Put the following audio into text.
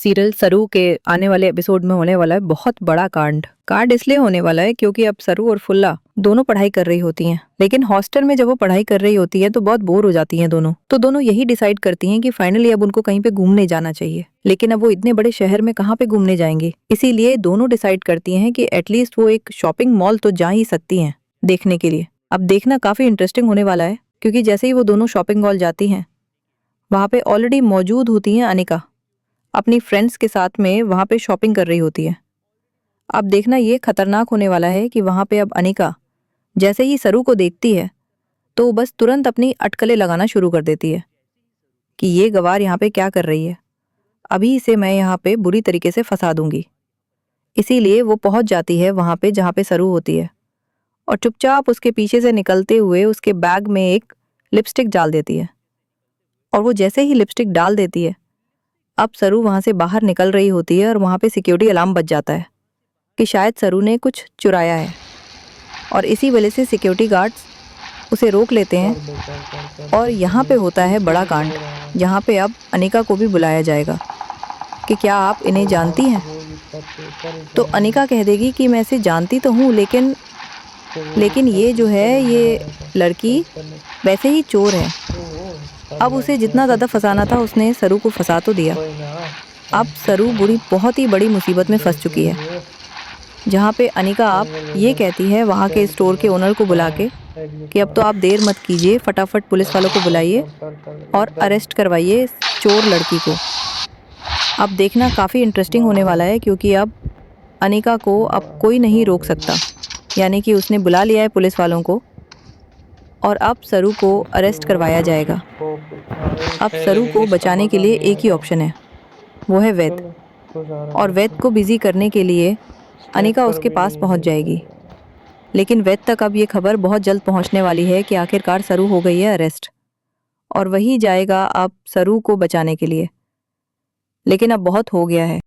Serial सरू के आने वाले एपिसोड में होने वाला है बहुत बड़ा कांड। कांड इसलिए होने वाला है क्योंकि अब सरू और फुल्ला दोनों पढ़ाई कर रही होती हैं, लेकिन हॉस्टल में जब वो पढ़ाई कर रही होती है तो बहुत बोर हो जाती हैं दोनों। तो दोनों यही डिसाइड करती हैं कि फाइनली अब उनको कहीं पे घूमने जाना चाहिए, लेकिन अब वो इतने बड़े शहर में कहाँ पे घूमने जाएंगे। इसीलिए दोनों डिसाइड करती हैं कि एटलीस्ट वो एक शॉपिंग मॉल तो जा ही सकती हैं देखने के लिए। अब देखना काफी इंटरेस्टिंग होने वाला है, क्योंकि जैसे ही वो दोनों शॉपिंग मॉल जाती हैं वहां पे ऑलरेडी मौजूद होती हैं अनिका, अपनी फ्रेंड्स के साथ में वहां पे शॉपिंग कर रही होती है। अब देखना ये खतरनाक होने वाला है कि वहां पे अब अनिका जैसे ही सरू को देखती है तो वो बस तुरंत अपनी अटकलें लगाना शुरू कर देती है कि ये गवार यहाँ पे क्या कर रही है, अभी इसे मैं यहाँ पे बुरी तरीके से फंसा दूंगी। इसीलिए वो पहुंच जाती है वहां पे जहाँ पे सरू होती है और चुपचाप उसके पीछे से निकलते हुए उसके बैग में एक लिपस्टिक डाल देती है। और वो जैसे ही लिपस्टिक डाल देती है, अब सरू वहां से बाहर निकल रही होती है और वहां पे सिक्योरिटी अलार्म बज जाता है कि शायद सरू ने कुछ चुराया है, और इसी वजह से सिक्योरिटी गार्ड्स उसे रोक लेते हैं। और यहाँ पे होता है बड़ा कांड, जहाँ पे अब अनिका को भी बुलाया जाएगा कि क्या आप इन्हें जानती हैं। तो अनिका कह देगी कि मैं इसे जानती तो हूँ, लेकिन ये जो है ये लड़की वैसे ही चोर है। अब उसे जितना ज़्यादा फंसाना था उसने सरू को फंसा तो दिया। अब सरू बहुत ही बड़ी मुसीबत में फंस चुकी है, जहाँ पे अनिका आप ये कहती है वहाँ के स्टोर के ओनर को बुला के कि अब तो आप देर मत कीजिए, फटाफट पुलिस वालों को बुलाइए और अरेस्ट करवाइए चोर लड़की को। अब देखना काफ़ी इंटरेस्टिंग होने वाला है, क्योंकि अब अनिका को अब कोई नहीं रोक सकता, यानी कि उसने बुला लिया है पुलिस वालों को और अब सरू को अरेस्ट करवाया जाएगा। अब सरू को बचाने के लिए एक ही ऑप्शन है, वो है वैद। और वैद को बिजी करने के लिए अनिका उसके पास पहुंच जाएगी, लेकिन वैद तक अब ये खबर बहुत जल्द पहुंचने वाली है कि आखिरकार सरू हो गई है अरेस्ट, और वही जाएगा अब सरू को बचाने के लिए। लेकिन अब बहुत हो गया है।